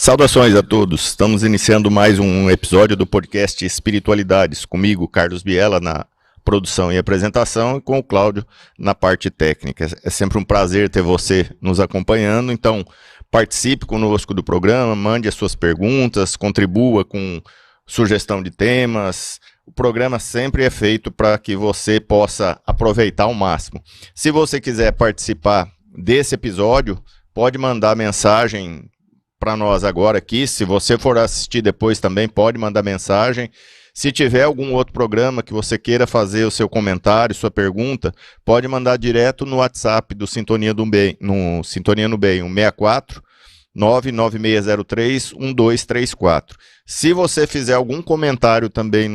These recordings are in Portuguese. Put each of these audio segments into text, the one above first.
Saudações a todos, estamos iniciando mais um episódio do podcast Espiritualidades, comigo, Carlos Biela, na produção e apresentação, e com o Cláudio na parte técnica. É sempre um prazer ter você nos acompanhando, então participe conosco do programa, mande as suas perguntas, contribua com sugestão de temas. O programa sempre é feito para que você possa aproveitar ao máximo. Se você quiser participar desse episódio, pode mandar mensagem para nós agora aqui. Se você for assistir depois também, pode mandar mensagem. Se tiver algum outro programa que você queira fazer o seu comentário, sua pergunta, pode mandar direto no WhatsApp do Sintonia no Bem, 164 99603 1234. Se você fizer algum comentário também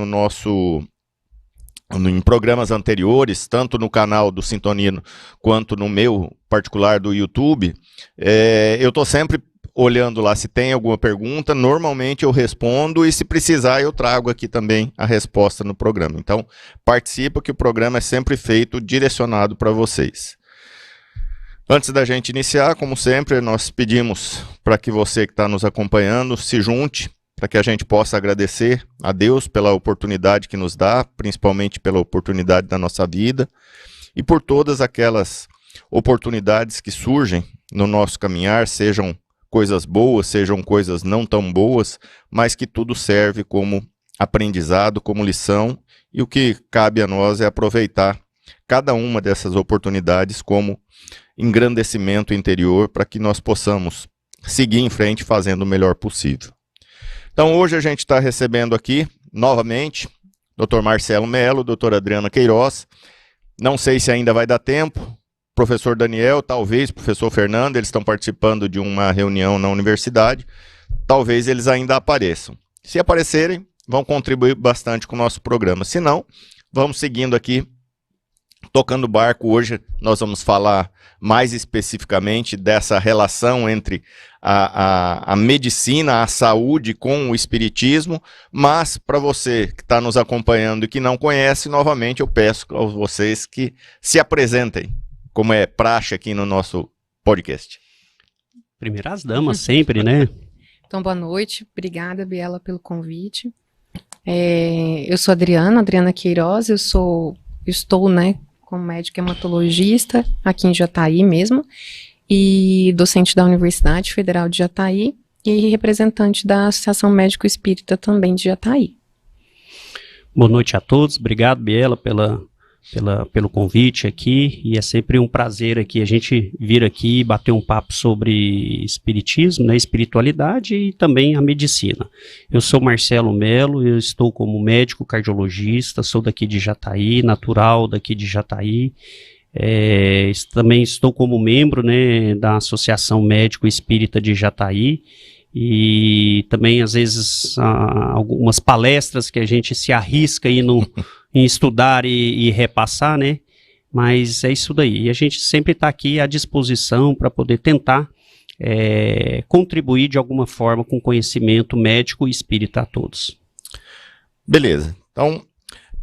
em programas anteriores, tanto no canal do Sintonino quanto no meu particular do YouTube, eu estou sempre olhando lá se tem alguma pergunta. Normalmente eu respondo e, se precisar, eu trago aqui também a resposta no programa. Então, participa, que o programa é sempre feito direcionado para vocês. Antes da gente iniciar, como sempre, nós pedimos para que você que está nos acompanhando se junte, para que a gente possa agradecer a Deus pela oportunidade que nos dá, principalmente pela oportunidade da nossa vida, e por todas aquelas oportunidades que surgem no nosso caminhar, sejam coisas boas, sejam coisas não tão boas, mas que tudo serve como aprendizado, como lição, e o que cabe a nós é aproveitar cada uma dessas oportunidades como engrandecimento interior, para que nós possamos seguir em frente fazendo o melhor possível. Então hoje a gente está recebendo aqui, novamente, Dr. Marcelo Melo, Dr. Adriana Queiroz. Não sei se ainda vai dar tempo. Professor Daniel, talvez, professor Fernando, eles estão participando de uma reunião na universidade, talvez eles ainda apareçam. Se aparecerem, vão contribuir bastante com o nosso programa. Se não, vamos seguindo aqui, tocando barco. Hoje nós vamos falar mais especificamente dessa relação entre a medicina, a saúde com o espiritismo, mas para você que está nos acompanhando e que não conhece, novamente eu peço a vocês que se apresentem, como é praxe aqui no nosso podcast. Primeiro as damas, sempre, né? Então, boa noite. Obrigada, Biela, pelo convite. Eu sou Adriana Queiroz, estou, né, como médica hematologista aqui em Jataí mesmo, e docente da Universidade Federal de Jataí e representante da Associação Médico Espírita também de Jataí. Boa noite a todos. Obrigado, Biela, pelo convite aqui, e é sempre um prazer aqui a gente vir aqui bater um papo sobre espiritismo, né, espiritualidade e também a medicina. Eu sou Marcelo Melo, eu estou como médico cardiologista, sou daqui de Jataí, natural daqui de Jataí. Também estou como membro, né, da Associação Médico Espírita de Jataí, e também às vezes algumas palestras que a gente se arrisca aí em estudar e repassar, né? Mas é isso daí. E a gente sempre está aqui à disposição para poder tentar contribuir de alguma forma com conhecimento médico e espírita a todos. Beleza. Então,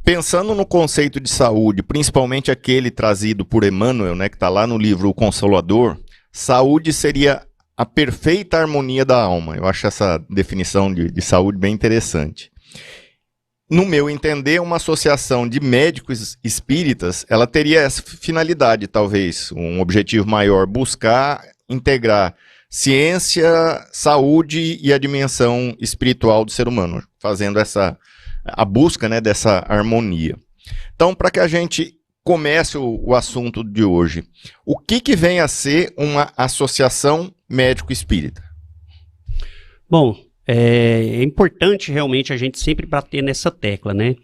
pensando no conceito de saúde, principalmente aquele trazido por Emmanuel, né, que está lá no livro O Consolador, saúde seria a perfeita harmonia da alma. Eu acho essa definição de saúde bem interessante. No meu entender, uma associação de médicos espíritas, ela teria essa finalidade, talvez, um objetivo maior, buscar integrar ciência, saúde e a dimensão espiritual do ser humano, fazendo a busca, né, dessa harmonia. Então, para que a gente comece o assunto de hoje, o que vem a ser uma associação médico-espírita? Bom, é importante realmente a gente sempre bater nessa tecla, né?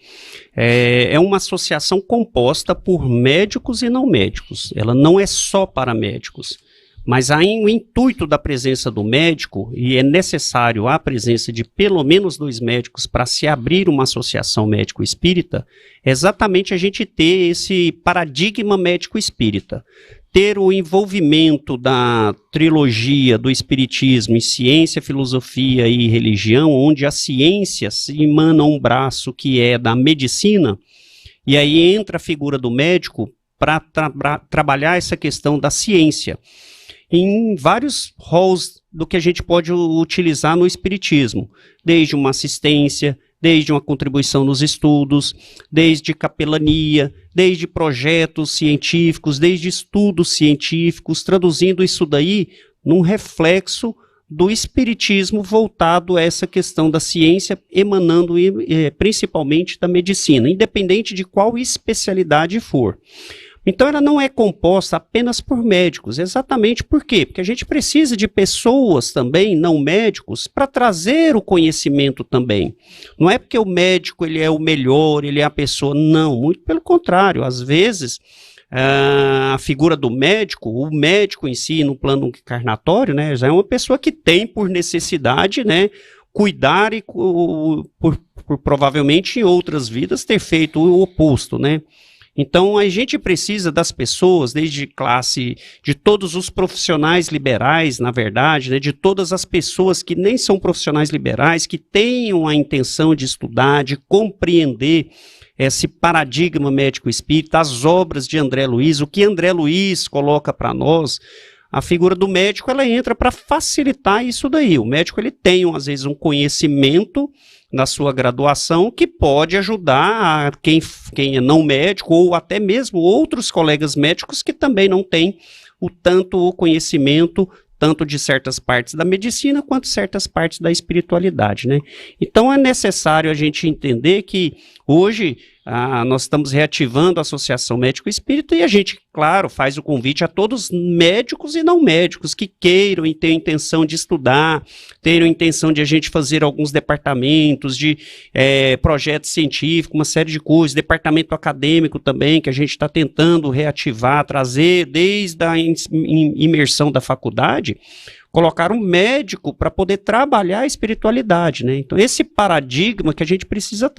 É uma associação composta por médicos e não médicos. Ela não é só para médicos, mas há o intuito da presença do médico, e é necessário a presença de pelo menos 2 médicos para se abrir uma associação médico-espírita, é exatamente a gente ter esse paradigma médico-espírita. Ter o envolvimento da trilogia do espiritismo em ciência, filosofia e religião, onde a ciência se emana um braço que é da medicina, e aí entra a figura do médico para trabalhar essa questão da ciência. Em vários halls do que a gente pode utilizar no espiritismo, desde uma assistência, desde uma contribuição nos estudos, desde capelania, desde projetos científicos, desde estudos científicos, traduzindo isso daí num reflexo do espiritismo voltado a essa questão da ciência, emanando principalmente da medicina, independente de qual especialidade for. Então ela não é composta apenas por médicos, exatamente por quê? Porque a gente precisa de pessoas também, não médicos, para trazer o conhecimento também. Não é porque o médico ele é o melhor, ele é a pessoa, não, muito pelo contrário, às vezes a figura do médico, o médico em si, no plano encarnatório, né, já é uma pessoa que tem por necessidade, né, cuidar e por provavelmente em outras vidas ter feito o oposto, né. Então, a gente precisa das pessoas, desde classe, de todos os profissionais liberais, na verdade, né, de todas as pessoas que nem são profissionais liberais, que tenham a intenção de estudar, de compreender esse paradigma médico-espírita, as obras de André Luiz, o que André Luiz coloca para nós. A figura do médico, ela entra para facilitar isso daí. O médico, ele tem, às vezes, um conhecimento na sua graduação que pode ajudar a quem é não médico ou até mesmo outros colegas médicos que também não têm o conhecimento tanto de certas partes da medicina quanto certas partes da espiritualidade, né? Então é necessário a gente entender que hoje nós estamos reativando a Associação Médico Espírita e a gente, claro, faz o convite a todos médicos e não médicos que queiram e tenham intenção de estudar, tenham intenção de a gente fazer alguns departamentos de projetos científicos, uma série de coisas, departamento acadêmico também, que a gente está tentando reativar, trazer desde a imersão da faculdade, colocar um médico para poder trabalhar a espiritualidade, né? Então, esse paradigma que a gente precisa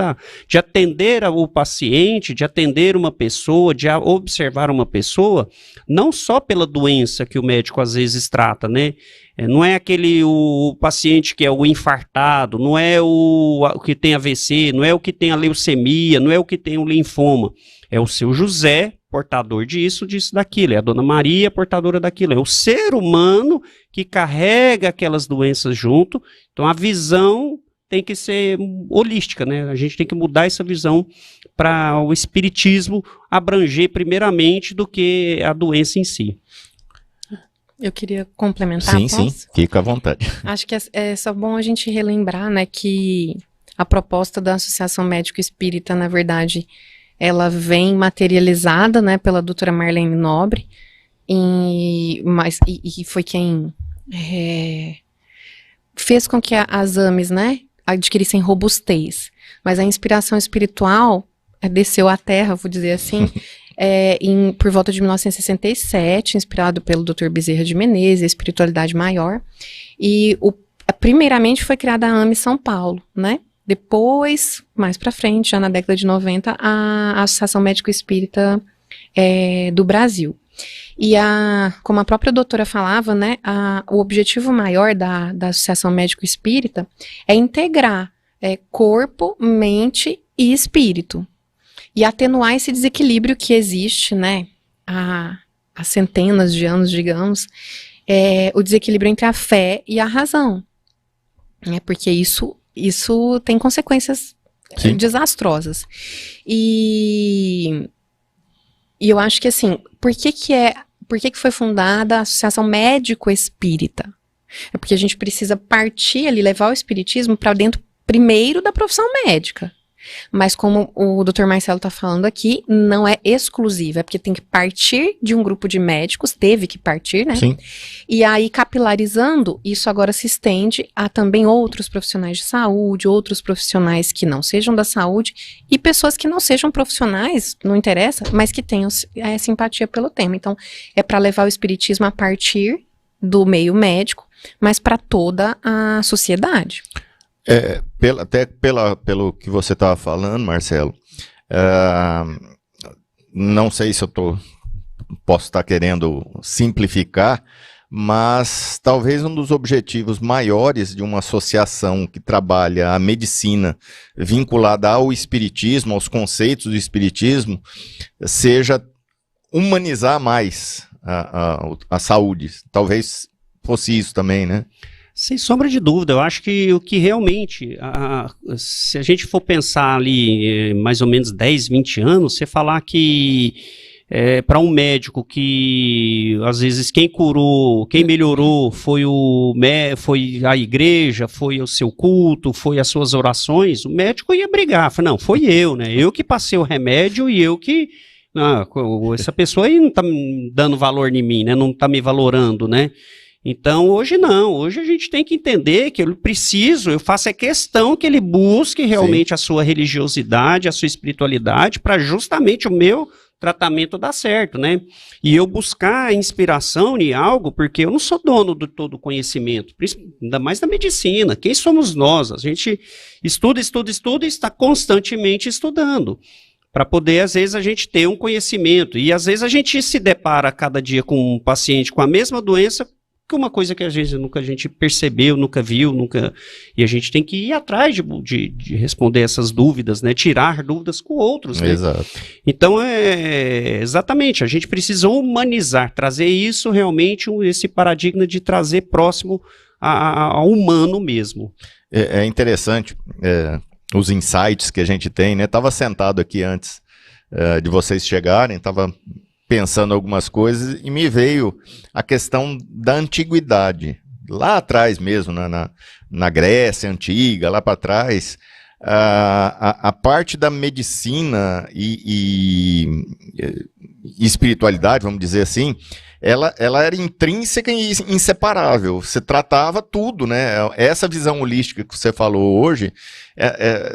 de atender o paciente, de atender uma pessoa, de observar uma pessoa, não só pela doença que o médico às vezes trata, né? Não é o paciente que é o infartado, não é o que tem AVC, não é o que tem a leucemia, não é o que tem o linfoma, é o seu José, portador disso, daquilo, é a Dona Maria, portadora daquilo, é o ser humano que carrega aquelas doenças junto. Então a visão tem que ser holística, né? A gente tem que mudar essa visão para o espiritismo abranger primeiramente do que a doença em si. Eu queria complementar. Sim, sim, fica à vontade. Acho que é só bom a gente relembrar, né, que a proposta da Associação Médico Espírita, na verdade, ela vem materializada, né, pela doutora Marlene Nobre, e foi quem fez com que as AMEs, né, adquirissem robustez. Mas a inspiração espiritual desceu à terra, vou dizer assim, por volta de 1967, inspirado pelo Dr. Bezerra de Menezes, a espiritualidade maior, e primeiramente foi criada a AME São Paulo, né? Depois, mais para frente, já na década de 90, a Associação Médico Espírita do Brasil. E como a própria doutora falava, né, o objetivo maior da Associação Médico Espírita é integrar corpo, mente e espírito. E atenuar esse desequilíbrio que existe, né, há centenas de anos, digamos, o desequilíbrio entre a fé e a razão. Porque isso tem consequências desastrosas. E eu acho que, assim, por que foi fundada a Associação Médico Espírita? É porque a gente precisa partir ali, levar o espiritismo para dentro, primeiro, da profissão médica. Mas como o Dr. Marcelo está falando aqui, não é exclusiva, é porque tem que partir de um grupo de médicos, teve que partir, né? Sim. E aí, capilarizando, isso agora se estende a também outros profissionais de saúde, outros profissionais que não sejam da saúde e pessoas que não sejam profissionais, não interessa, mas que tenham simpatia pelo tema. Então, é para levar o espiritismo a partir do meio médico, mas para toda a sociedade. Pelo que você estava falando, Marcelo, não sei se posso estar querendo simplificar, mas talvez um dos objetivos maiores de uma associação que trabalha a medicina vinculada ao espiritismo, aos conceitos do espiritismo, seja humanizar mais a saúde. Talvez fosse isso também, né? Sem sombra de dúvida, eu acho que o que realmente, se a gente for pensar ali mais ou menos 10, 20 anos, você falar que para um médico que às vezes quem curou, quem melhorou foi a igreja, foi o seu culto, foi as suas orações, o médico ia brigar, não, foi eu, né? Eu que passei o remédio e eu que... essa pessoa aí não está dando valor em mim, né? Não está me valorando, né? Então, hoje não, hoje a gente tem que entender que eu faço a questão que ele busque realmente Sim. a sua religiosidade, a sua espiritualidade, para justamente o meu tratamento dar certo, né? E eu buscar inspiração em algo, porque eu não sou dono de todo o conhecimento, ainda mais da medicina. Quem somos nós? A gente estuda e está constantemente estudando, para poder, às vezes, a gente ter um conhecimento. E, às vezes, a gente se depara cada dia com um paciente com a mesma doença, que uma coisa que às vezes a gente percebeu, nunca viu, e a gente tem que ir atrás de responder essas dúvidas, né? Tirar dúvidas com outros, né? Exato. Então, exatamente, a gente precisa humanizar, trazer isso realmente, esse paradigma de trazer próximo ao humano mesmo. É interessante os insights que a gente tem, né? Estava sentado aqui antes de vocês chegarem, estava pensando algumas coisas e me veio a questão da antiguidade. Lá atrás mesmo, na Grécia Antiga, lá para trás, a parte da medicina e espiritualidade, vamos dizer assim, ela era intrínseca e inseparável. Você tratava tudo, né? Essa visão holística que você falou hoje,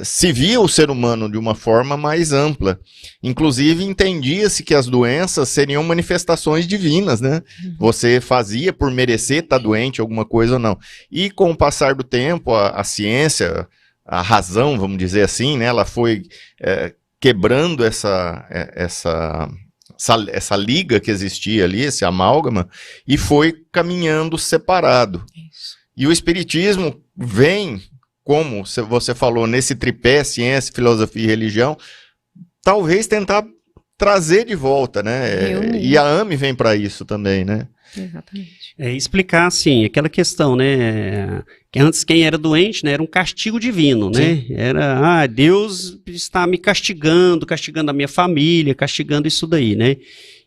se via o ser humano de uma forma mais ampla. Inclusive, entendia-se que as doenças seriam manifestações divinas, né? Você fazia por merecer estar doente, alguma coisa ou não. E com o passar do tempo, a ciência, a razão, vamos dizer assim, né? Ela foi quebrando essa liga que existia ali, esse amálgama, e foi caminhando separado. Isso. E o espiritismo vem, como você falou, nesse tripé, ciência, filosofia e religião, talvez tentar trazer de volta, né? E a AME vem para isso também, né? Exatamente. Explicar, assim, aquela questão, né, que antes quem era doente, né, era um castigo divino, né, era, Deus está me castigando a minha família, castigando isso daí, né.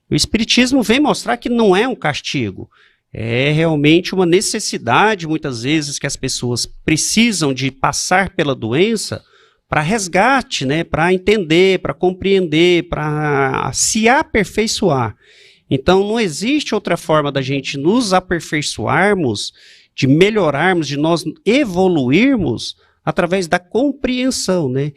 O Espiritismo vem mostrar que não é um castigo, é realmente uma necessidade, muitas vezes, que as pessoas precisam de passar pela doença para resgate, né, para entender, para compreender, para se aperfeiçoar. Então, não existe outra forma da gente nos aperfeiçoarmos, de melhorarmos, de nós evoluirmos através da compreensão, né?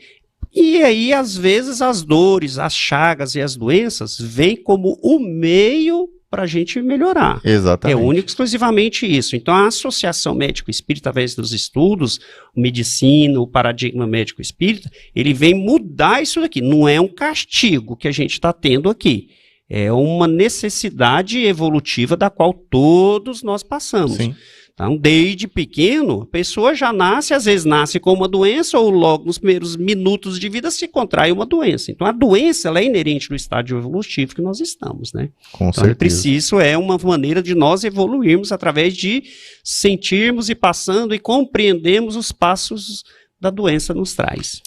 E aí, às vezes, as dores, as chagas e as doenças vêm como o meio para a gente melhorar. Exatamente. É único exclusivamente isso. Então, a Associação Médico Espírita, através dos estudos, medicina, o paradigma médico espírita, ele vem mudar isso daqui. Não é um castigo que a gente está tendo aqui. É uma necessidade evolutiva da qual todos nós passamos. Sim. Então, desde pequeno, a pessoa já nasce, às vezes nasce com uma doença, ou logo nos primeiros minutos de vida se contrai uma doença. Então, a doença ela é inerente do estágio evolutivo que nós estamos, né? Com então, certeza. Isso é uma maneira de nós evoluirmos através de sentirmos e passando e compreendermos os passos da doença nos traz.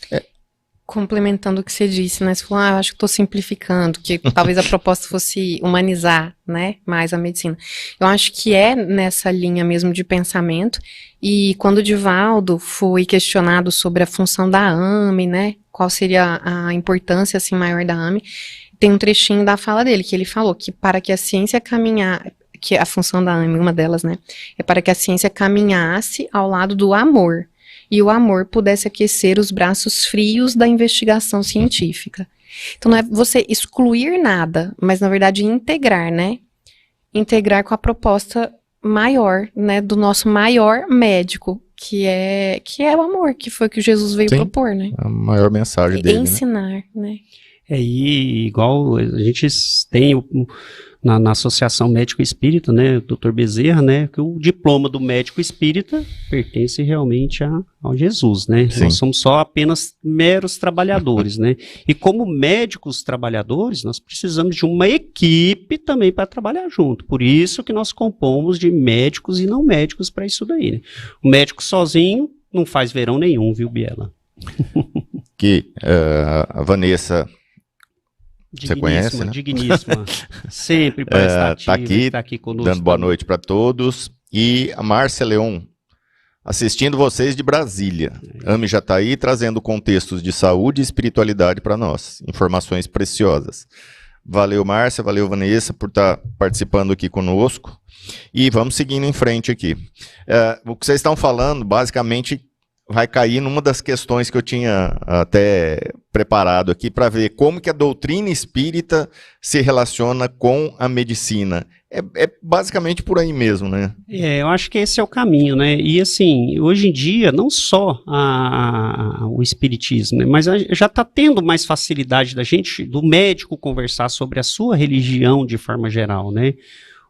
Complementando o que você disse, né? Você falou, acho que estou simplificando, que talvez a proposta fosse humanizar, né, mais a medicina. Eu acho que é nessa linha mesmo de pensamento, e quando o Divaldo foi questionado sobre a função da AME, né, qual seria a importância, assim, maior da AME, tem um trechinho da fala dele, que ele falou que para que a ciência caminhar, que a função da AME, uma delas, né, é para que a ciência caminhasse ao lado do amor, e o amor pudesse aquecer os braços frios da investigação científica. Então não é você excluir nada, mas na verdade integrar, né? Integrar com a proposta maior, né, do nosso maior médico, que é o amor, que foi o que Jesus veio propor, né? A maior mensagem dele, ensinar, né? E igual a gente tem na Associação Médico Espírita, né, Dr. Bezerra, né, que o diploma do médico espírita pertence realmente ao Jesus, né? Sim. Nós somos só apenas meros trabalhadores, né? E como médicos trabalhadores, nós precisamos de uma equipe também para trabalhar junto. Por isso que nós compomos de médicos e não médicos para isso daí, né? O médico sozinho não faz verão nenhum, viu, Biela? Que a Vanessa... Você conhece, né? Digníssima. Sempre prestativa, tá aqui conosco. Dando boa noite para todos. E a Márcia Leon, assistindo vocês de Brasília. AME já está aí trazendo contextos de saúde e espiritualidade para nós. Informações preciosas. Valeu, Márcia, valeu, Vanessa, por estar participando aqui conosco. E vamos seguindo em frente aqui. O que vocês estão falando, basicamente, vai cair numa das questões que eu tinha até preparado aqui para ver como que a doutrina espírita se relaciona com a medicina. É basicamente por aí mesmo, né? Eu acho que esse é o caminho, né? E assim, hoje em dia, não só o espiritismo, né? Mas já está tendo mais facilidade do médico conversar sobre a sua religião de forma geral, né?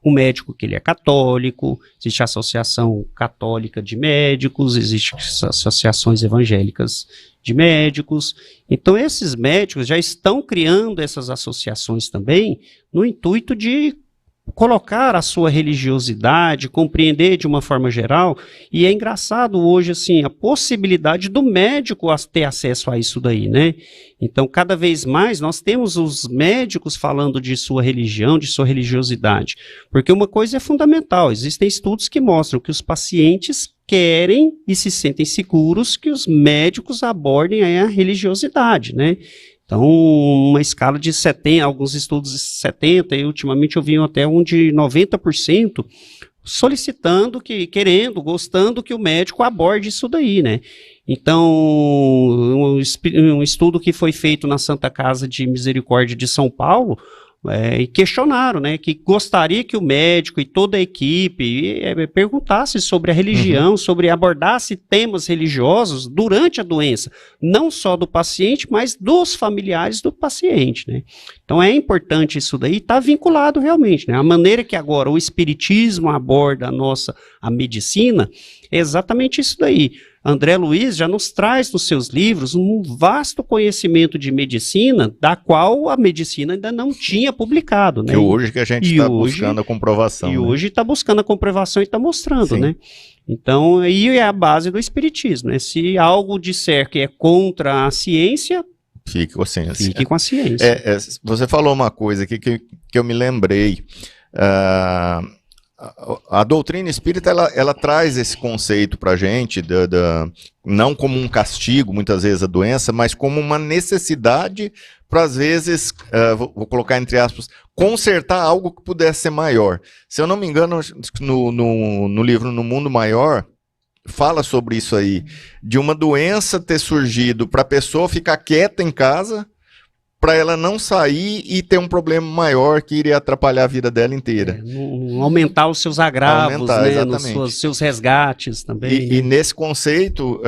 O médico que ele é católico, existe a Associação Católica de Médicos, existem associações evangélicas de médicos. Então, esses médicos já estão criando essas associações também no intuito de colocar a sua religiosidade, compreender de uma forma geral, e é engraçado hoje, assim, a possibilidade do médico ter acesso a isso daí, né? Então, cada vez mais, nós temos os médicos falando de sua religião, de sua religiosidade, porque uma coisa é fundamental, existem estudos que mostram que os pacientes querem e se sentem seguros que os médicos abordem aí a religiosidade, né? Então, uma escala de 70, alguns estudos de 70%, e ultimamente eu vi até um de 90%, solicitando, querendo, gostando que o médico aborde isso daí, né? Então, um estudo que foi feito na Santa Casa de Misericórdia de São Paulo, e questionaram, né, que gostaria que o médico e toda a equipe perguntasse sobre a religião, sobre abordasse temas religiosos durante a doença, não só do paciente, mas dos familiares do paciente, né? Então é importante isso daí, está vinculado realmente, né? A maneira que agora o espiritismo aborda a medicina é exatamente isso daí. André Luiz já nos traz nos seus livros um vasto conhecimento de medicina, da qual a medicina ainda não tinha publicado, né? E hoje que a gente está buscando a comprovação. E hoje está buscando a comprovação e está mostrando, né? Então, aí é a base do espiritismo, né? Se algo disser que é contra a ciência, fique com a ciência. Fique com a ciência. Você falou uma coisa aqui que eu me lembrei. A doutrina espírita, ela traz esse conceito para a gente, não como um castigo, muitas vezes, a doença, mas como uma necessidade para, às vezes, vou colocar entre aspas, consertar algo que pudesse ser maior. Se eu não me engano, no livro No Mundo Maior, fala sobre isso aí, de uma doença ter surgido para a pessoa ficar quieta em casa, para ela não sair e ter um problema maior que iria atrapalhar a vida dela inteira. Aumentar os seus agravos, né, nos seus resgates também. E nesse conceito,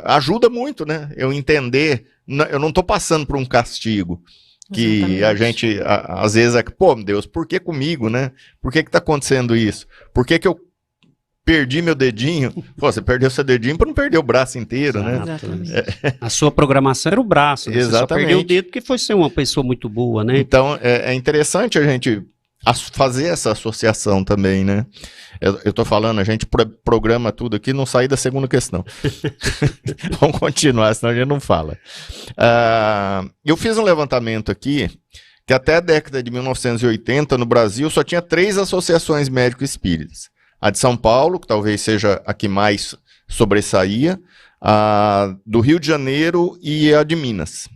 ajuda muito, né? Eu entender, eu não estou passando por um castigo, que exatamente. A gente, às vezes, pô, Deus, por que comigo, né? Por que está acontecendo isso? Por que eu perdi meu dedinho? Pô, você perdeu seu dedinho para não perder o braço inteiro, né? Exatamente. A sua programação era o braço, né? Exatamente. Você só perdeu o dedo porque foi ser uma pessoa muito boa, né? Então, é interessante a gente fazer essa associação também, né? Eu tô falando, a gente programa tudo aqui, não sair da segunda questão. Vamos continuar, senão a gente não fala. Eu fiz um levantamento aqui, que até a década de 1980, no Brasil, só tinha 3 associações médico-espíritas. A de São Paulo, que talvez seja a que mais sobressaía, a do Rio de Janeiro e a de Minas.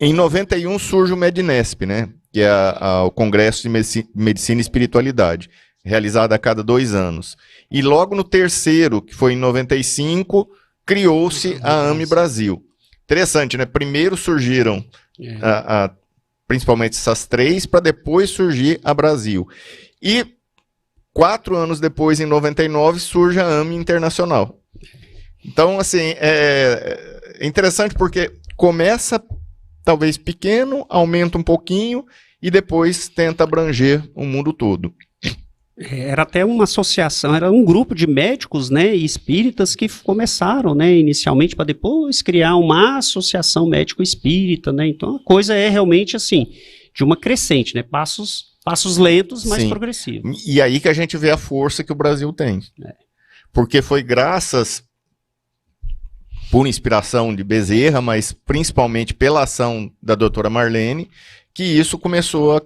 Em 91 surge o Medinesp, né, que é o Congresso de Medicina e Espiritualidade, realizado a cada 2 anos. E logo no terceiro, que foi em 95, criou-se a AME Brasil. Interessante, né? Primeiro surgiram principalmente essas 3, para depois surgir a Brasil. E 4 anos depois, em 99, surge a AME Internacional. Então, assim, é interessante porque começa talvez pequeno, aumenta um pouquinho e depois tenta abranger o mundo todo. Era até uma associação, era um grupo de médicos, né, e espíritas que começaram, né, inicialmente para depois criar uma associação médico-espírita, né, então a coisa é realmente assim, de uma crescente, né, passos lentos, mas progressivos. E aí que a gente vê a força que o Brasil tem. Porque foi graças, por inspiração de Bezerra, mas principalmente pela ação da doutora Marlene, que isso começou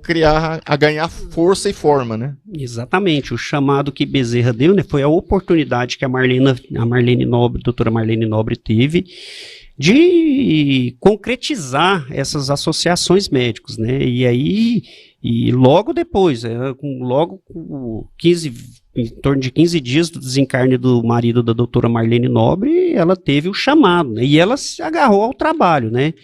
a ganhar força e forma, né? Exatamente, o chamado que Bezerra deu, né, foi a oportunidade que a Marlene Nobre, doutora Marlene Nobre teve de concretizar essas associações médicas, né, e logo depois, em torno de 15 dias do desencarne do marido da doutora Marlene Nobre, ela teve o chamado, né, e ela se agarrou ao trabalho, né.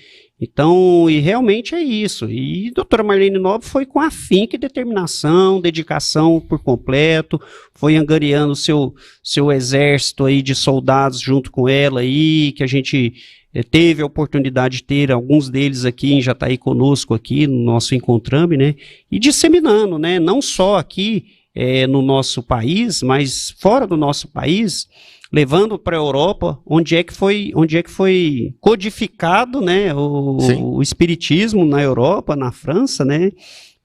Então, e realmente é isso. E a doutora Marlene Nobre foi com afinco e determinação, dedicação por completo, foi angariando seu exército aí de soldados junto com ela aí, que a gente teve a oportunidade de ter alguns deles aqui em Jataí conosco aqui no nosso Encontrame, né? E disseminando, né? Não só aqui no nosso país, mas fora do nosso país, levando para a Europa, onde é que foi codificado, né, o espiritismo na Europa, na França, né?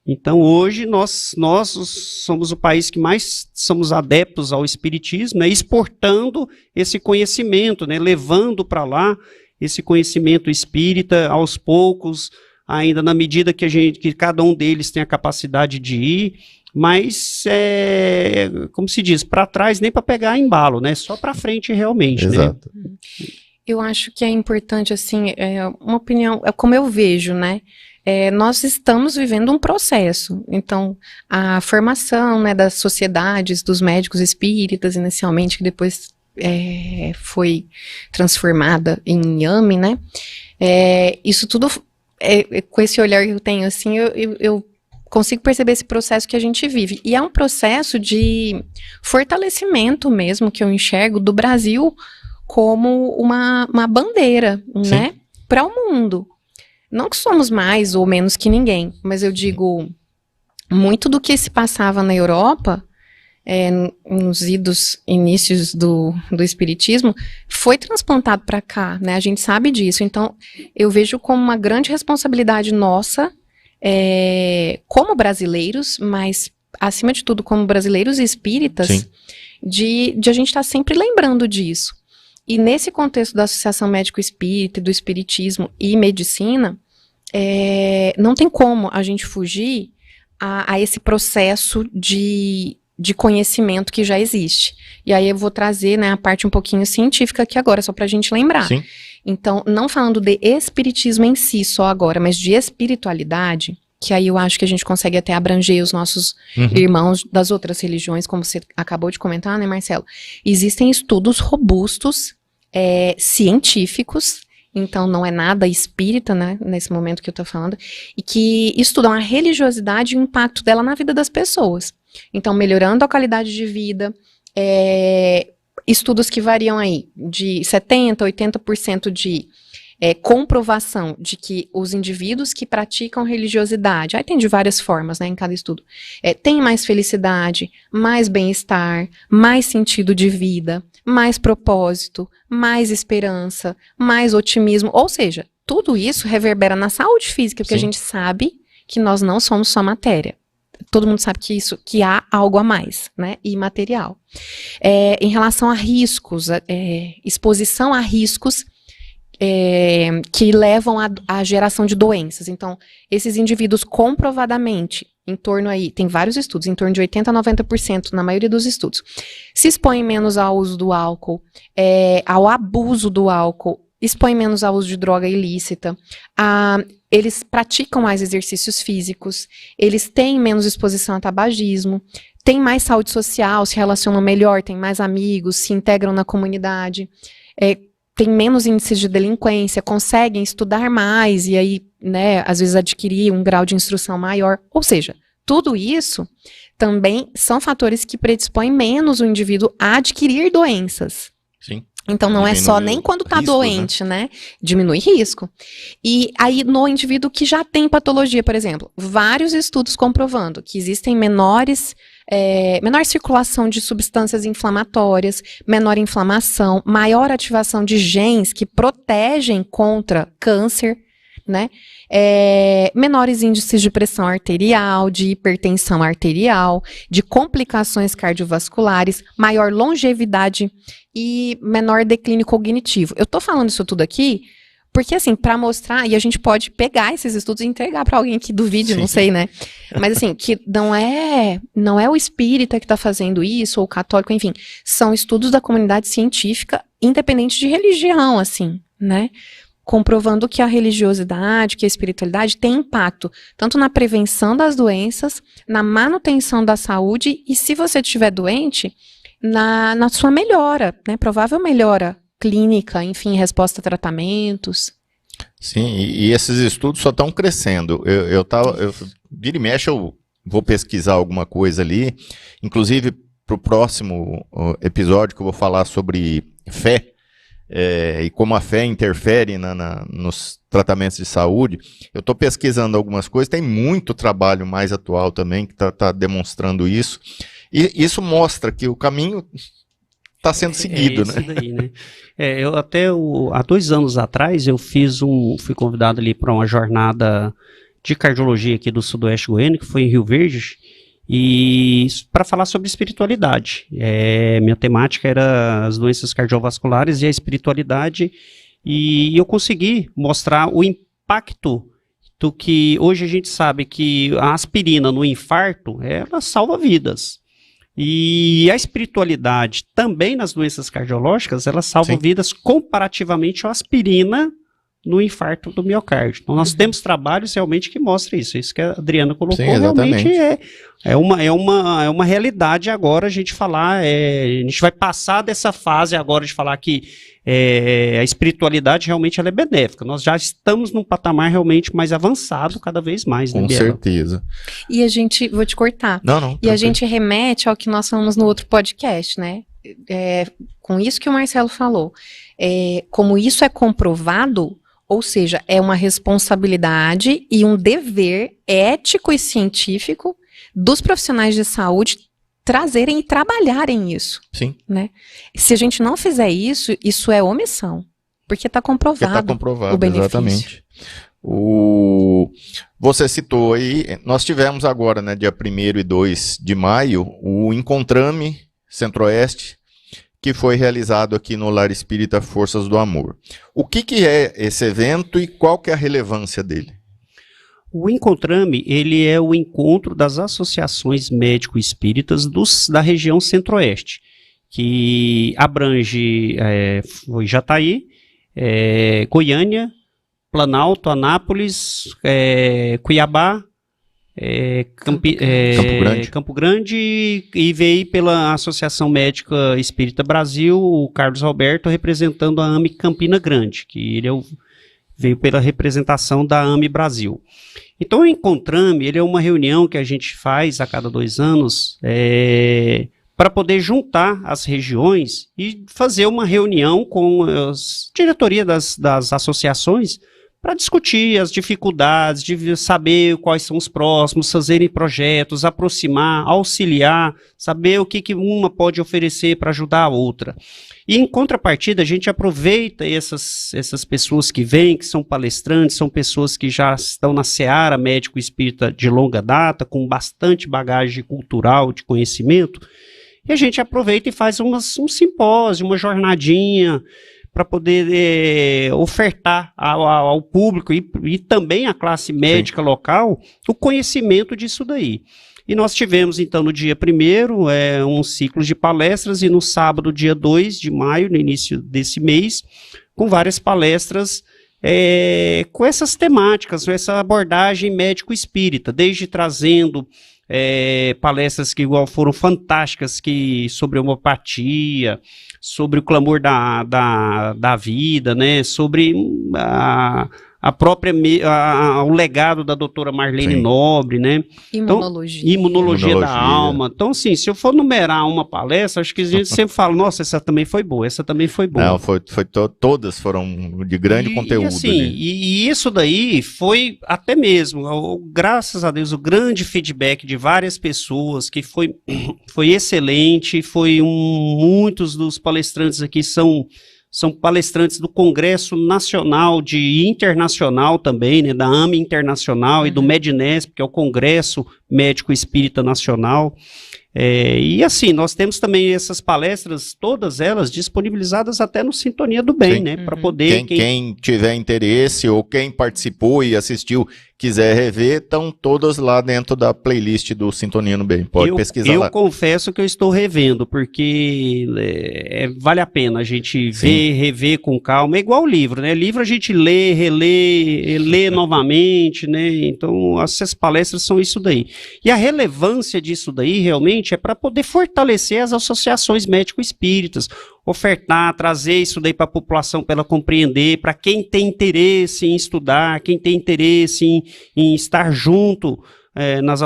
Então hoje nós somos o país que mais somos adeptos ao espiritismo, né, exportando esse conhecimento, né, levando para lá esse conhecimento espírita aos poucos, ainda na medida que cada um deles tem a capacidade de ir. Mas, como se diz, para trás nem para pegar embalo, né? Só para frente realmente, Exato. Né? Eu acho que é importante, assim, uma opinião, como eu vejo, né? Nós estamos vivendo um processo. Então, a formação, né, das sociedades, dos médicos espíritas, inicialmente, que depois foi transformada em IAME, né? Isso tudo, com esse olhar que eu tenho, assim, eu consigo perceber esse processo que a gente vive. E é um processo de fortalecimento mesmo, que eu enxergo, do Brasil como uma bandeira, né, para o mundo. Não que somos mais ou menos que ninguém, mas eu digo, muito do que se passava na Europa, nos inícios do espiritismo, foi transplantado para cá, né, a gente sabe disso. Então, eu vejo como uma grande responsabilidade nossa, como brasileiros, mas acima de tudo como brasileiros espíritas, de a gente estar sempre lembrando disso. E nesse contexto da Associação Médico Espírita, do Espiritismo e Medicina, não tem como a gente fugir a esse processo de conhecimento que já existe. E aí eu vou trazer, né, a parte um pouquinho científica aqui agora, só para a gente lembrar. Sim. Então, não falando de espiritismo em si só agora, mas de espiritualidade, que aí eu acho que a gente consegue até abranger os nossos irmãos das outras religiões, como você acabou de comentar, né, Marcelo? Existem estudos robustos, científicos, então não é nada espírita, né, nesse momento que eu tô falando, e que estudam a religiosidade e o impacto dela na vida das pessoas. Então, melhorando a qualidade de vida, estudos que variam aí de 70%, 80% de comprovação de que os indivíduos que praticam religiosidade, aí tem de várias formas, né, em cada estudo, tem mais felicidade, mais bem-estar, mais sentido de vida, mais propósito, mais esperança, mais otimismo, ou seja, tudo isso reverbera na saúde física, porque a gente sabe que nós não somos só matéria. Todo mundo sabe que há algo a mais, né, imaterial. Em relação a riscos, exposição a riscos que levam à geração de doenças. Então, esses indivíduos comprovadamente, em torno aí, tem vários estudos, em torno de 80% a 90% na maioria dos estudos, se expõem menos ao uso do álcool, ao abuso do álcool, expõem menos ao uso de droga ilícita, eles praticam mais exercícios físicos, eles têm menos exposição a tabagismo, têm mais saúde social, se relacionam melhor, têm mais amigos, se integram na comunidade, têm menos índices de delinquência, conseguem estudar mais e aí, né, às vezes adquirir um grau de instrução maior. Ou seja, tudo isso também são fatores que predispõem menos o indivíduo a adquirir doenças. Sim. Então, não é só nem quando está riscos, doente, né? Diminui risco. E aí, no indivíduo que já tem patologia, por exemplo, vários estudos comprovando que existem menor circulação de substâncias inflamatórias, menor inflamação, maior ativação de genes que protegem contra câncer, né? Menores índices de pressão arterial, de hipertensão arterial, de complicações cardiovasculares, maior longevidade e menor declínio cognitivo. Eu tô falando isso tudo aqui porque, assim, para mostrar, e a gente pode pegar esses estudos e entregar para alguém que duvide, não sei, né? Mas, assim, que não é o espírita que está fazendo isso, ou o católico, enfim, são estudos da comunidade científica, independente de religião, assim, né? Comprovando que a religiosidade, que a espiritualidade tem impacto tanto na prevenção das doenças, na manutenção da saúde e, se você estiver doente, na sua melhora, né? Provável melhora clínica, enfim, resposta a tratamentos. Sim, e esses estudos só estão crescendo. Eu vira e mexe, eu vou pesquisar alguma coisa ali, inclusive para o próximo episódio que eu vou falar sobre fé, e como a fé interfere nos tratamentos de saúde. Eu estou pesquisando algumas coisas, tem muito trabalho mais atual também que está demonstrando isso, e isso mostra que o caminho está sendo seguido, né? Daí, né? Há 2 anos atrás eu fui convidado ali para uma jornada de cardiologia aqui do Sudoeste Goiano, que foi em Rio Verde, e para falar sobre espiritualidade. Minha temática era as doenças cardiovasculares e a espiritualidade, e eu consegui mostrar o impacto do que hoje a gente sabe que a aspirina no infarto, ela salva vidas. E a espiritualidade também nas doenças cardiológicas, ela salva vidas comparativamente à aspirina no infarto do miocárdio. Então nós temos trabalhos realmente que mostram isso. Isso que a Adriana colocou. Sim, realmente é uma realidade agora a gente falar, a gente vai passar dessa fase agora de falar que a espiritualidade realmente ela é benéfica. Nós já estamos num patamar realmente mais avançado cada vez mais, né, Com Biela? certeza. E a gente, vou te cortar. Não. E a gente remete ao que nós falamos no outro podcast, né? Com isso que o Marcelo falou. Como isso é comprovado, ou seja, é uma responsabilidade e um dever ético e científico dos profissionais de saúde trazerem e trabalharem isso. Sim. Né? Se a gente não fizer isso, isso é omissão. Porque está comprovado, o benefício. Exatamente. Você citou aí, nós tivemos agora, né, dia 1º e 2 de maio, o Encontrame Centro-Oeste, que foi realizado aqui no Lar Espírita Forças do Amor. O que é esse evento e qual que é a relevância dele? O Encontrame, ele é o encontro das associações médico-espíritas da região Centro-Oeste, que abrange Jataí, Goiânia, Planalto, Anápolis, Cuiabá, Campo Grande, e veio pela Associação Médica Espírita Brasil, o Carlos Alberto, representando a AME Campina Grande, que ele veio pela representação da AME Brasil. Então o Encontrame, ele é uma reunião que a gente faz a cada 2 anos, para poder juntar as regiões e fazer uma reunião com a diretoria das associações, para discutir as dificuldades, de saber quais são os próximos, fazerem projetos, aproximar, auxiliar, saber o que uma pode oferecer para ajudar a outra. E em contrapartida, a gente aproveita essas pessoas que vêm, que são palestrantes, são pessoas que já estão na seara médico-espírita de longa data, com bastante bagagem cultural, de conhecimento, e a gente aproveita e faz um simpósio, uma jornadinha, para poder ofertar ao público e também à classe médica local o conhecimento disso daí. E nós tivemos, então, no dia 1º, um ciclo de palestras, e no sábado, dia 2 de maio, no início desse mês, com várias palestras com essas temáticas, com essa abordagem médico-espírita, desde trazendo palestras que igual foram fantásticas, sobre homeopatia, sobre o clamor da vida, né, sobre a própria o legado da doutora Marlene Sim. Nobre, né? Imunologia. Então, imunologia da Imunologia. alma. Então, assim, se eu for numerar uma palestra, acho que a gente sempre fala, nossa, essa também foi boa, essa também foi boa. Não, todas foram de grande conteúdo. E, assim, ali. e isso daí foi até mesmo, graças a Deus, o grande feedback de várias pessoas, que foi excelente, muitos dos palestrantes aqui são palestrantes do Congresso Nacional e Internacional também, né, da AME Internacional e do MEDNESP, que é o Congresso Médico Espírita Nacional. E assim, nós temos também essas palestras, todas elas disponibilizadas até no Sintonia do Bem, Sim. né, para poder... Quem tiver interesse ou quem participou e assistiu, quiser rever, estão todas lá dentro da playlist do Sintonia no Bem. Pode pesquisar lá. Eu confesso que eu estou revendo, porque vale a pena a gente rever com calma. É igual o livro, né? Livro a gente lê, relê novamente, né? Então, essas palestras são isso daí. E a relevância disso daí, realmente, é para poder fortalecer as associações médico-espíritas, ofertar, trazer isso daí para a população, para ela compreender, para quem tem interesse em estudar, quem tem interesse em estar junto nas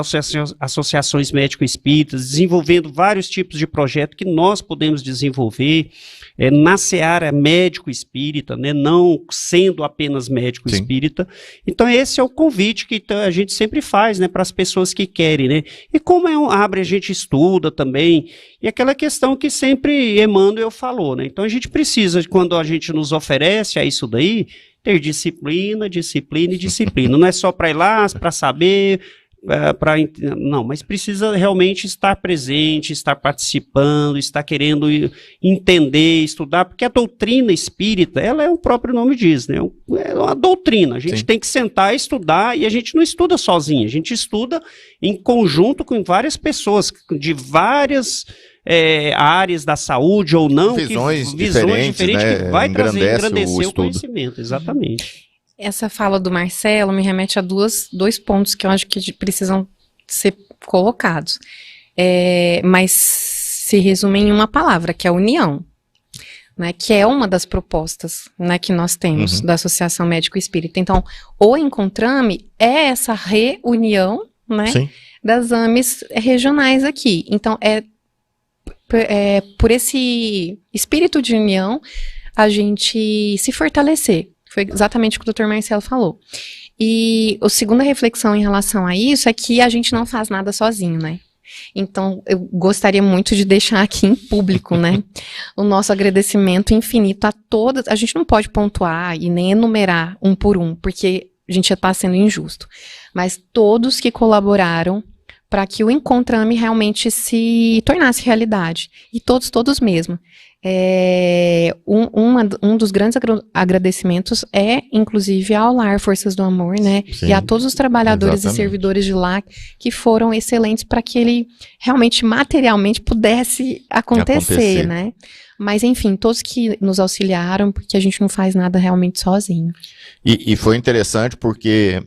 associações médico-espíritas, desenvolvendo vários tipos de projetos que nós podemos desenvolver na seara médico-espírita, né, não sendo apenas médico-espírita. Então esse é o convite que a gente sempre faz, né, para as pessoas que querem, né, e como abre, a gente estuda também, e aquela questão que sempre Emmanuel falou, né, então a gente precisa, quando a gente nos oferece a isso daí, ter disciplina, disciplina e disciplina, não é só para ir lá, para saber... não, mas precisa realmente estar presente, estar participando, estar querendo entender, estudar, porque a doutrina espírita, ela o próprio nome diz, né? É uma doutrina, a gente tem que sentar e estudar, e a gente não estuda sozinho, a gente estuda em conjunto com várias pessoas, de várias áreas da saúde ou não, visões diferentes, né? Que vai engrandecer o estudo. conhecimento, exatamente. Essa fala do Marcelo me remete a dois pontos que eu acho que precisam ser colocados. Mas se resume em uma palavra, que é a união, né, que é uma das propostas, né, que nós temos da Associação Médico Espírita. Então, o Encontrame é essa reunião, né, das AMEs regionais aqui. Então, por esse espírito de união, a gente se fortalecer. Foi exatamente o que o Dr. Marcelo falou. E a segunda reflexão em relação a isso é que a gente não faz nada sozinho, né? Então, eu gostaria muito de deixar aqui em público, né, o nosso agradecimento infinito a todas. A gente não pode pontuar e nem enumerar um por um, porque a gente já está sendo injusto. Mas todos que colaboraram para que o Encontrame realmente se tornasse realidade. E todos mesmo. Um dos grandes agradecimentos inclusive, ao Lar Forças do Amor, né? Sim, e a todos os trabalhadores e servidores de lá que foram excelentes para que ele realmente, materialmente, pudesse acontecer, né? Mas, enfim, todos que nos auxiliaram, porque a gente não faz nada realmente sozinho. E foi interessante porque...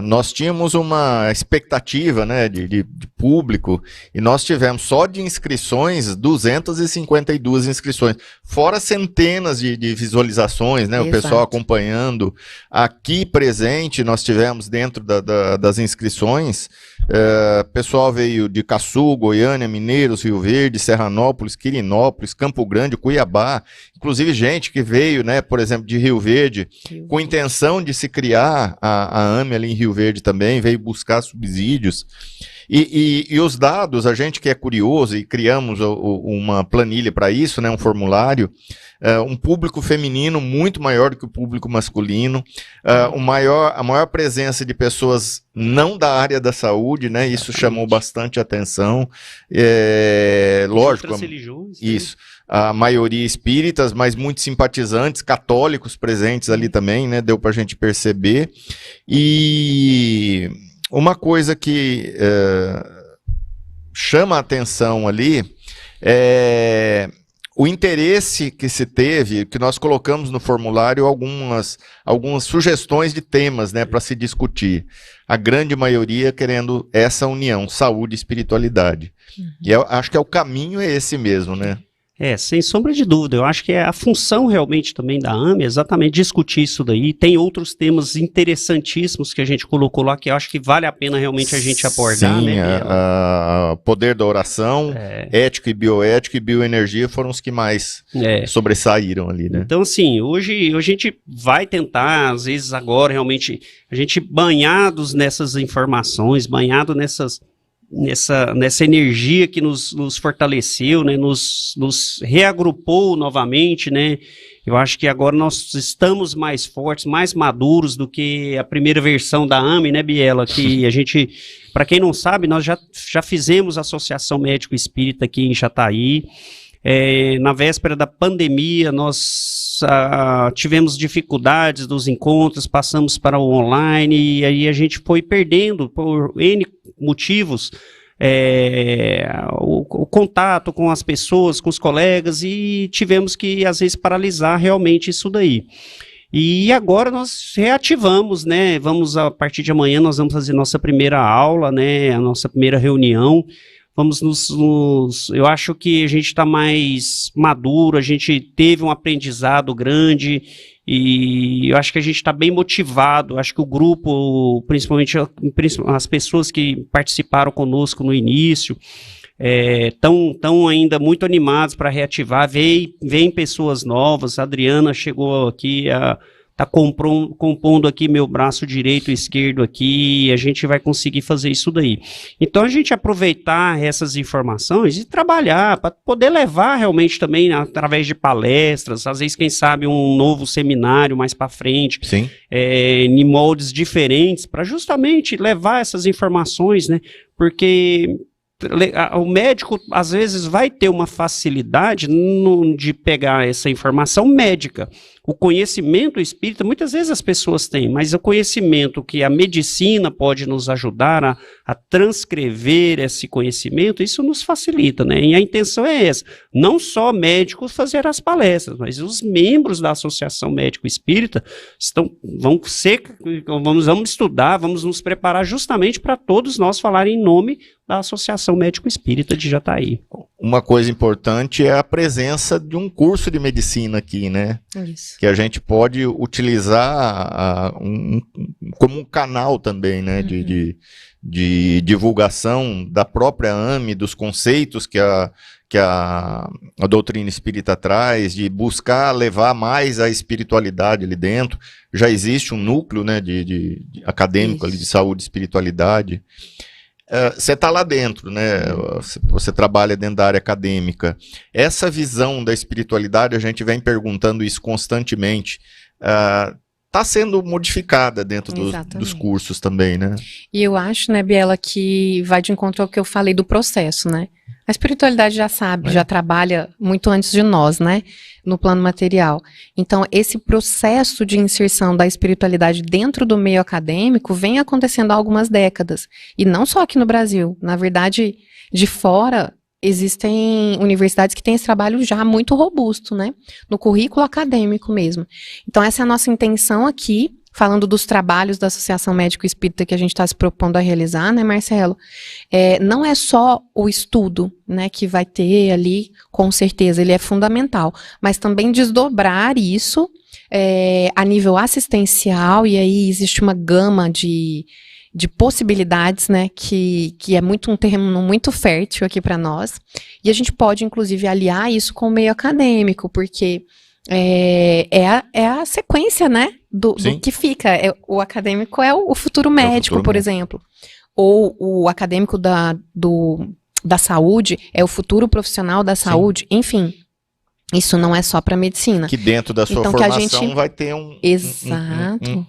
nós tínhamos uma expectativa, né, de público, e nós tivemos só de inscrições 252 inscrições, fora centenas de visualizações, né, o pessoal acompanhando. Aqui presente nós tivemos dentro das inscrições, pessoal veio de Caçu, Goiânia, Mineiros, Rio Verde, Serranópolis, Quirinópolis, Campo Grande, Cuiabá, inclusive gente que veio, né, por exemplo, de Rio Verde, com intenção de se criar a AME ali em Rio Verde também, veio buscar subsídios. E os dados, a gente que é curioso, e criamos uma planilha para isso, né, um formulário, um público feminino muito maior do que o público masculino, a maior presença de pessoas não da área da saúde, né, isso chamou bastante atenção, lógico, isso, a maioria espíritas, mas muitos simpatizantes, católicos presentes ali também, né, deu para a gente perceber. E uma coisa que chama a atenção ali é o interesse que se teve, que nós colocamos no formulário algumas sugestões de temas, né, para se discutir. A grande maioria querendo essa união, saúde e espiritualidade. E eu acho que o caminho é esse mesmo, né? Sem sombra de dúvida, eu acho que a função realmente também da AME é exatamente discutir isso daí. Tem outros temas interessantíssimos que a gente colocou lá, que eu acho que vale a pena realmente a gente abordar, sim, né? Poder da oração, ética e bioenergia foram os que mais sobressaíram ali, né? Então, assim, hoje a gente vai tentar, às vezes agora, realmente, a gente banhados nessas informações, banhado nessa energia que nos fortaleceu, né, nos reagrupou novamente, né. Eu acho que agora nós estamos mais fortes, mais maduros do que a primeira versão da AME, né, Biela, que a gente, para quem não sabe, nós já fizemos a Associação Médico Espírita aqui em Jataí. Na véspera da pandemia, nós tivemos dificuldades dos encontros, passamos para o online, e aí a gente foi perdendo, por N motivos, o contato com as pessoas, com os colegas, e tivemos que, às vezes, paralisar realmente isso daí. E agora nós reativamos, né? A partir de amanhã, nós vamos fazer nossa primeira aula, né? A nossa primeira reunião. Vamos eu acho que a gente está mais maduro, a gente teve um aprendizado grande e eu acho que a gente está bem motivado. Acho que o grupo, principalmente as pessoas que participaram conosco no início, estão ainda muito animados para reativar. Vem pessoas novas. A Adriana chegou aqui está compondo aqui meu braço direito e esquerdo aqui, e a gente vai conseguir fazer isso daí. Então a gente aproveitar essas informações e trabalhar para poder levar realmente também através de palestras, às vezes quem sabe um novo seminário mais para frente, em moldes diferentes, para justamente levar essas informações, né? Porque o médico às vezes vai ter uma facilidade de pegar essa informação médica. O conhecimento espírita, muitas vezes as pessoas têm, mas o conhecimento que a medicina pode nos ajudar a transcrever esse conhecimento, isso nos facilita, né? E a intenção é essa, não só médicos fazer as palestras, mas os membros da Associação Médico Espírita vamos estudar, vamos nos preparar justamente para todos nós falar em nome da Associação Médico Espírita de Jataí. Uma coisa importante é a presença de um curso de medicina aqui, né? Isso. Que a gente pode utilizar como um canal também, né? De divulgação da própria AME, dos conceitos que a doutrina espírita traz, de buscar levar mais a espiritualidade ali dentro. Já existe um núcleo, né, de acadêmico ali de saúde e espiritualidade. Você está lá dentro, né? Você trabalha dentro da área acadêmica. Essa visão da espiritualidade, a gente vem perguntando isso constantemente, está sendo modificada dentro dos cursos também, né? E eu acho, né, Biela, que vai de encontro ao que eu falei do processo, né? A espiritualidade já sabe, já trabalha muito antes de nós, né? No plano material. Então, esse processo de inserção da espiritualidade dentro do meio acadêmico vem acontecendo há algumas décadas. E não só aqui no Brasil. Na verdade, de fora, existem universidades que têm esse trabalho já muito robusto, né? No currículo acadêmico mesmo. Então, essa é a nossa intenção aqui, falando dos trabalhos da Associação Médico Espírita que a gente está se propondo a realizar, né, Marcelo? Não é só o estudo, né, que vai ter ali, com certeza, ele é fundamental, mas também desdobrar isso a nível assistencial, e aí existe uma gama de possibilidades, né, que é um terreno muito fértil aqui para nós, e a gente pode, inclusive, aliar isso com o meio acadêmico, porque é a sequência, né, do que fica. O acadêmico é o futuro médico, por exemplo. Ou o acadêmico da saúde é o futuro profissional da saúde. Enfim, isso não é só para medicina. Que dentro da sua formação vai ter um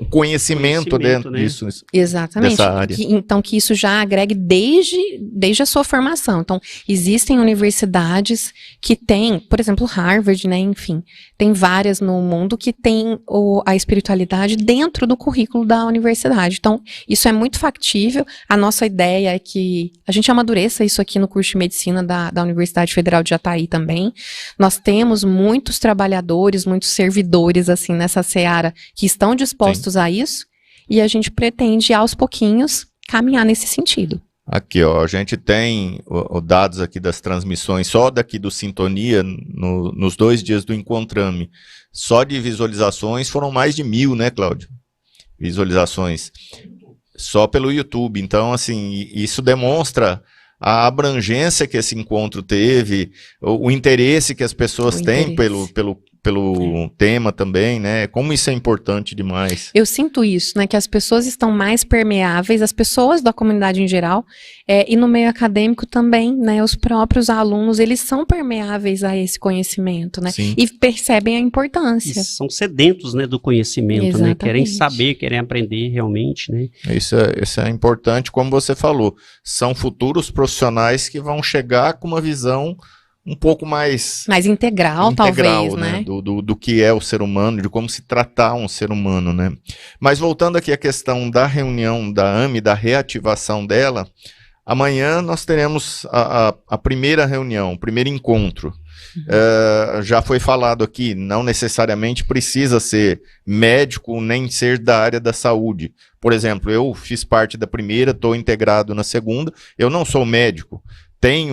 conhecimento dentro disso. Exatamente. Dessa área. Então, que isso já agregue desde a sua formação. Então, existem universidades que têm, por exemplo, Harvard, né, enfim, tem várias no mundo que tem a espiritualidade dentro do currículo da universidade. Então, isso é muito factível. A nossa ideia é que a gente amadureça isso aqui no curso de medicina da Universidade Federal de Jataí também. Nós temos muitos trabalhadores, muitos servidores, assim, nessa seara, que estão dispostos a isso, e a gente pretende, aos pouquinhos, caminhar nesse sentido. Aqui, ó, a gente tem dados aqui das transmissões, só daqui do Sintonia, nos 2 dias do Encontrame, só de visualizações foram mais de 1.000, né, Cláudio? Visualizações só pelo YouTube. Então, assim, isso demonstra a abrangência que esse encontro teve, o interesse que as pessoas têm pelo tema também, né? Como isso é importante demais. Eu sinto isso, né? Que as pessoas estão mais permeáveis, as pessoas da comunidade em geral, e no meio acadêmico também, né? Os próprios alunos, eles são permeáveis a esse conhecimento, né? Sim. E percebem a importância. E são sedentos, né, do conhecimento, Exatamente. né? Querem saber, querem aprender realmente, né? Isso é importante, como você falou. São futuros profissionais que vão chegar com uma visão um pouco mais integral, talvez, né? Do que é o ser humano, de como se tratar um ser humano, né? Mas voltando aqui à questão da reunião da AME, da reativação dela, amanhã nós teremos a primeira reunião, o primeiro encontro. Já foi falado aqui, não necessariamente precisa ser médico, nem ser da área da saúde. Por exemplo, eu fiz parte da primeira, estou integrado na segunda, eu não sou médico. Tem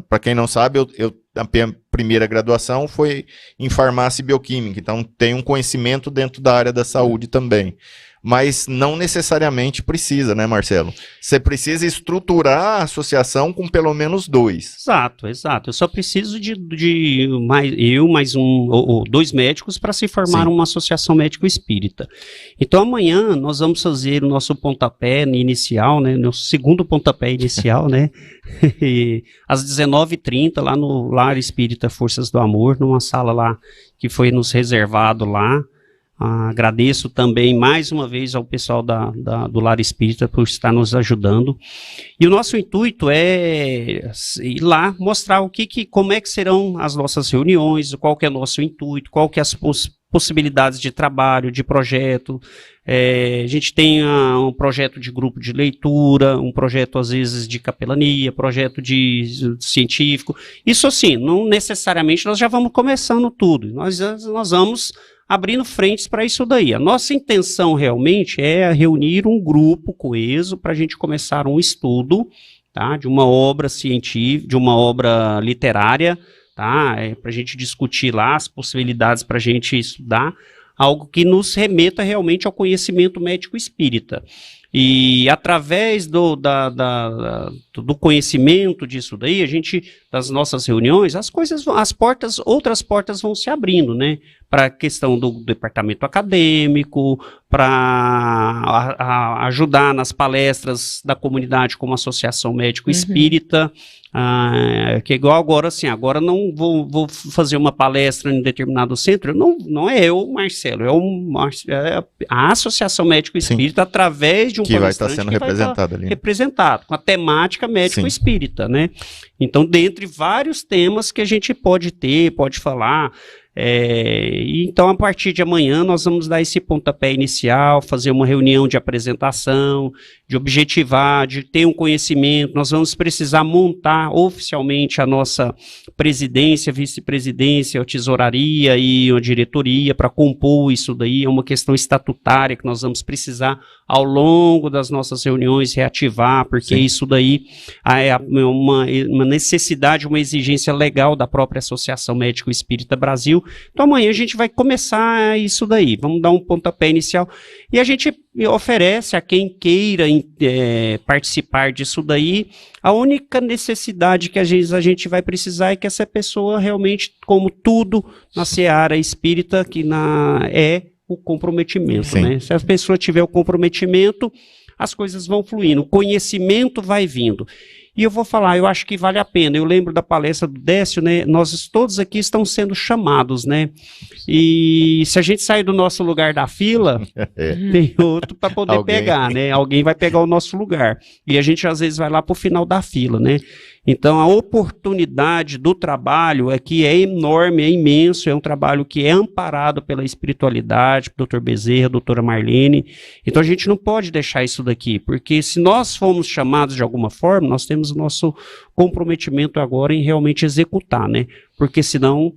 para quem não sabe, a minha primeira graduação foi em farmácia e bioquímica, então tem um conhecimento dentro da área da saúde também. Mas não necessariamente precisa, né, Marcelo? Você precisa estruturar a associação com pelo menos 2. Exato. Eu só preciso de mais um ou 2 médicos para se formar uma associação médico-espírita. Então amanhã nós vamos fazer o nosso pontapé inicial, né, nosso segundo pontapé inicial, né, às 19h30 lá no Lar Espírita Forças do Amor, numa sala lá que foi nos reservado lá. Agradeço também mais uma vez ao pessoal do Lar Espírita por estar nos ajudando. E o nosso intuito é ir lá mostrar como é que serão as nossas reuniões, qual que é o nosso intuito, qual que é as possibilidades de trabalho, de projeto. A gente tem um projeto de grupo de leitura, um projeto às vezes de capelania, projeto de científico. Isso assim, não necessariamente nós já vamos começando tudo. Nós vamos abrindo frentes para isso daí. A nossa intenção realmente é reunir um grupo coeso para a gente começar um estudo, tá, de uma obra científica, de uma obra literária, tá, para a gente discutir lá as possibilidades para a gente estudar, algo que nos remeta realmente ao conhecimento médico espírita. E através do conhecimento disso daí, das nossas reuniões, outras portas vão se abrindo, né? Para a questão do departamento acadêmico, para ajudar nas palestras da comunidade como Associação Médico Espírita, que igual agora, assim, agora não vou fazer uma palestra em determinado centro, não é eu, Marcelo, é a Associação Médico Espírita, através de um que vai estar sendo representado ali. Representado, com a temática médico espírita, né? Então, dentre vários temas que a gente pode falar. Então, a partir de amanhã, nós vamos dar esse pontapé inicial, fazer uma reunião de apresentação, de objetivar, de ter um conhecimento. Nós vamos precisar montar oficialmente a nossa presidência, vice-presidência, a tesouraria e a diretoria para compor isso daí. É uma questão estatutária que nós vamos precisar, ao longo das nossas reuniões, reativar, porque isso daí é uma necessidade, uma exigência legal da própria Associação Médico Espírita Brasil. Então amanhã a gente vai começar isso daí, vamos dar um pontapé inicial e a gente oferece a quem queira participar disso daí. A única necessidade que a gente vai precisar é que essa pessoa realmente, como tudo na seara espírita, é o comprometimento, né? Se a pessoa tiver o comprometimento, as coisas vão fluindo, o conhecimento vai vindo. E eu vou falar, eu acho que vale a pena. Eu lembro da palestra do Décio, né? Nós todos aqui estamos sendo chamados, né? E se a gente sair do nosso lugar da fila, tem outro para poder pegar, né? Alguém vai pegar o nosso lugar. E a gente às vezes vai lá para o final da fila, né? Então, a oportunidade do trabalho aqui é enorme, é imenso, é um trabalho que é amparado pela espiritualidade, Dr. Bezerra, doutora Marlene. Então, a gente não pode deixar isso daqui, porque se nós fomos chamados de alguma forma, nós temos o nosso comprometimento agora em realmente executar, né? Porque senão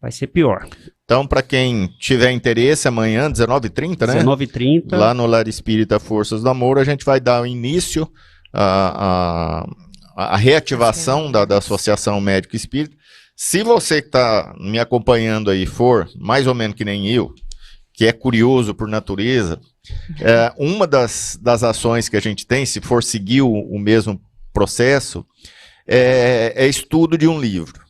vai ser pior. Então, para quem tiver interesse, amanhã, 19h30, né? 19h30. Lá no Lar Espírita Forças do Amor, a gente vai dar o início a reativação da Associação Médico Espírita. Se você que está me acompanhando aí for mais ou menos que nem eu, que é curioso por natureza, uma das ações que a gente tem, se for seguir o mesmo processo, é estudo de um livro.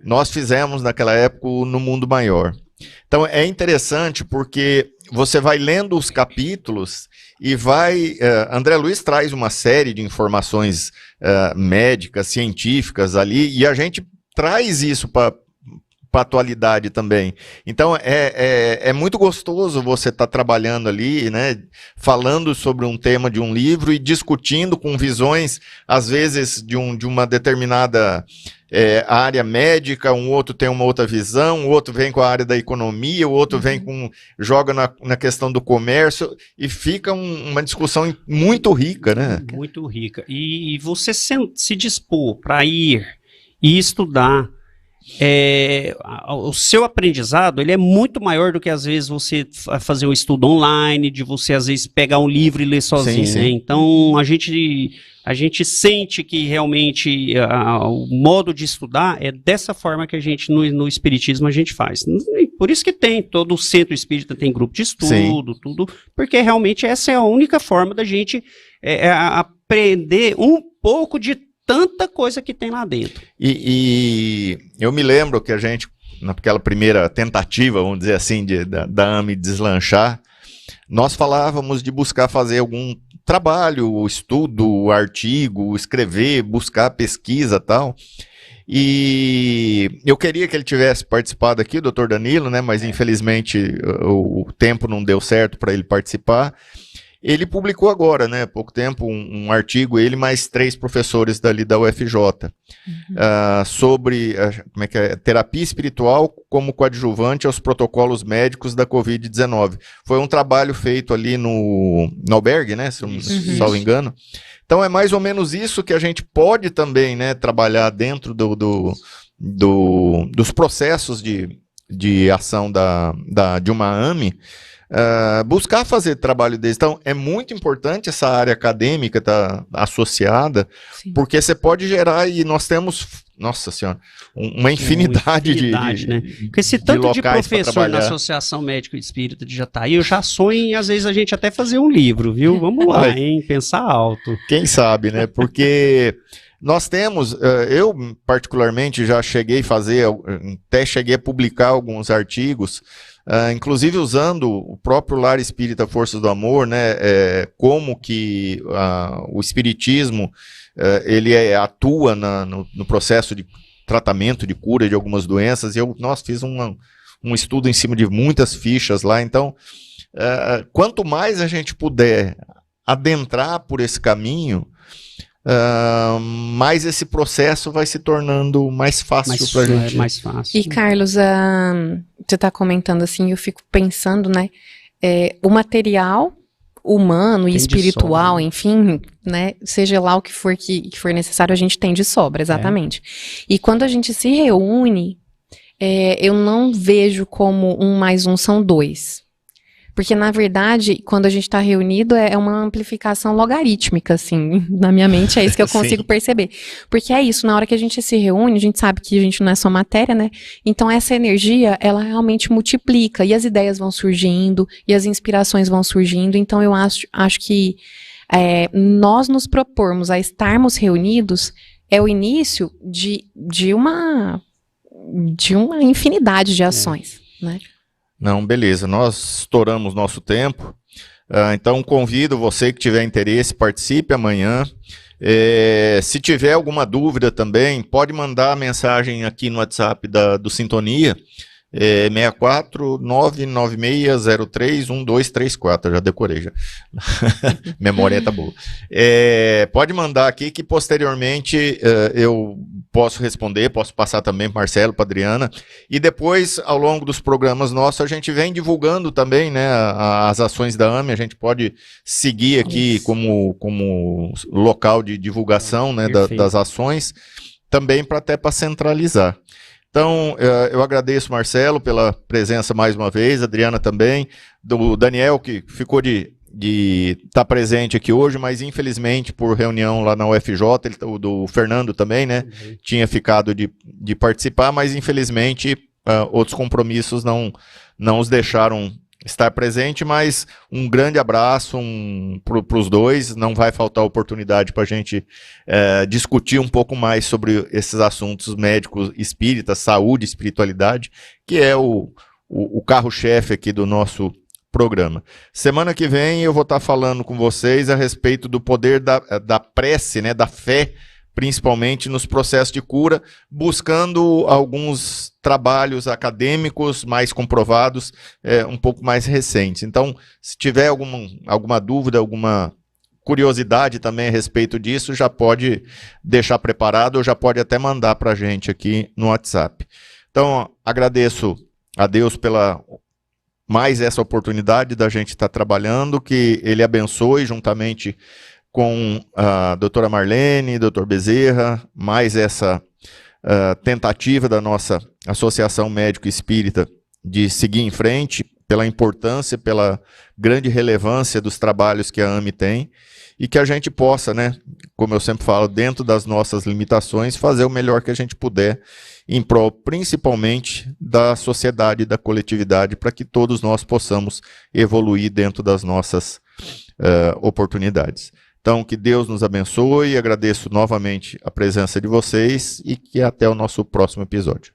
Nós fizemos naquela época No Mundo Maior. Então é interessante porque você vai lendo os capítulos e vai... André Luiz traz uma série de informações médicas, científicas ali, e a gente traz isso para a atualidade também. Então é muito gostoso você estar trabalhando ali, né, falando sobre um tema de um livro e discutindo com visões, às vezes, de uma determinada área médica, um outro tem uma outra visão, o outro vem com a área da economia, o outro vem joga na questão do comércio, e fica uma discussão muito rica, né? Muito rica. E você se dispor para ir e estudar, o seu aprendizado, ele é muito maior do que às vezes você fazer um estudo online, de você às vezes pegar um livro e ler sozinho, sim. Né? Então a gente sente que realmente o modo de estudar é dessa forma que a gente no Espiritismo a gente faz. Por isso que tem, todo o centro espírita tem grupo de estudo, tudo, porque realmente essa é a única forma da gente aprender um pouco de tanta coisa que tem lá dentro. E eu me lembro que a gente, naquela primeira tentativa, vamos dizer assim, da AME deslanchar, nós falávamos de buscar fazer algum trabalho, estudo, artigo, escrever, buscar pesquisa e tal. E eu queria que ele tivesse participado aqui, o Dr. Danilo, né? Mas infelizmente o tempo não deu certo para ele participar. Ele publicou agora, né, há pouco tempo, um artigo, ele mais 3 professores dali da UFJ, sobre terapia espiritual como coadjuvante aos protocolos médicos da Covid-19. Foi um trabalho feito ali no albergue, né, se eu não salvo engano. Então é mais ou menos isso que a gente pode também, né, trabalhar dentro dos processos de ação de uma AME, buscar fazer trabalho desse. Então, é muito importante essa área acadêmica estar associada, sim, porque você pode gerar, e nós temos, nossa senhora, uma infinidade né? Porque esse tanto de professor na Associação Médico Espírita de Jataí, eu já sonho em, às vezes, a gente até fazer um livro, viu? Vamos lá, hein? Pensar alto. Quem sabe, né? Porque... Nós temos, eu particularmente já cheguei a publicar alguns artigos, inclusive usando o próprio Lar Espírita Forças do Amor, né, como que o Espiritismo ele atua no processo de tratamento, de cura de algumas doenças, e nós fiz um estudo em cima de muitas fichas lá. Então, quanto mais a gente puder adentrar por esse caminho, mais esse processo vai se tornando mais fácil para a gente. Mais fácil. E Carlos, você está comentando assim, eu fico pensando, né, o material humano e espiritual, enfim, né, seja lá o que for necessário, a gente tem de sobra, exatamente. E quando a gente se reúne, eu não vejo como 1 mais 1 são 2. Porque, na verdade, quando a gente está reunido, é uma amplificação logarítmica, assim, na minha mente é isso que eu consigo perceber. Porque é isso, na hora que a gente se reúne, a gente sabe que a gente não é só matéria, né? Então, essa energia, ela realmente multiplica, e as ideias vão surgindo, e as inspirações vão surgindo. Então, eu acho que nós nos propormos a estarmos reunidos é o início de uma infinidade de ações, né? Não, beleza, nós estouramos nosso tempo, então convido você que tiver interesse, participe amanhã. Se tiver alguma dúvida também, pode mandar mensagem aqui no WhatsApp do Sintonia, 64996031234, eu já decorei já. Memória tá boa. Pode mandar aqui que posteriormente eu posso responder, posso passar também para Marcelo, para Adriana, e depois ao longo dos programas nossos a gente vem divulgando também, né, as ações da AME. A gente pode seguir aqui como local de divulgação, né, das ações, também até para centralizar. Então, eu agradeço, Marcelo, pela presença mais uma vez, Adriana também, do Daniel, que ficou de de estar presente aqui hoje, mas infelizmente por reunião lá na UFJ, o do Fernando também, né, tinha ficado de participar, mas infelizmente outros compromissos não os deixaram estar presente, mas um grande abraço para os dois, não vai faltar oportunidade para a gente discutir um pouco mais sobre esses assuntos médicos espíritas, saúde, espiritualidade, que é o carro-chefe aqui do nosso programa. Semana que vem eu vou estar falando com vocês a respeito do poder da prece, né, da fé, principalmente nos processos de cura, buscando alguns trabalhos acadêmicos mais comprovados, um pouco mais recentes. Então, se tiver alguma dúvida, alguma curiosidade também a respeito disso, já pode deixar preparado ou já pode até mandar para a gente aqui no WhatsApp. Então, agradeço a Deus pela mais essa oportunidade da gente estar trabalhando, que Ele abençoe juntamente com a doutora Marlene, doutor Bezerra, mais essa tentativa da nossa Associação Médico Espírita de seguir em frente, pela importância, pela grande relevância dos trabalhos que a AME tem, e que a gente possa, né, como eu sempre falo, dentro das nossas limitações, fazer o melhor que a gente puder, em prol principalmente da sociedade e da coletividade, para que todos nós possamos evoluir dentro das nossas oportunidades. Então, que Deus nos abençoe, agradeço novamente a presença de vocês e que até o nosso próximo episódio.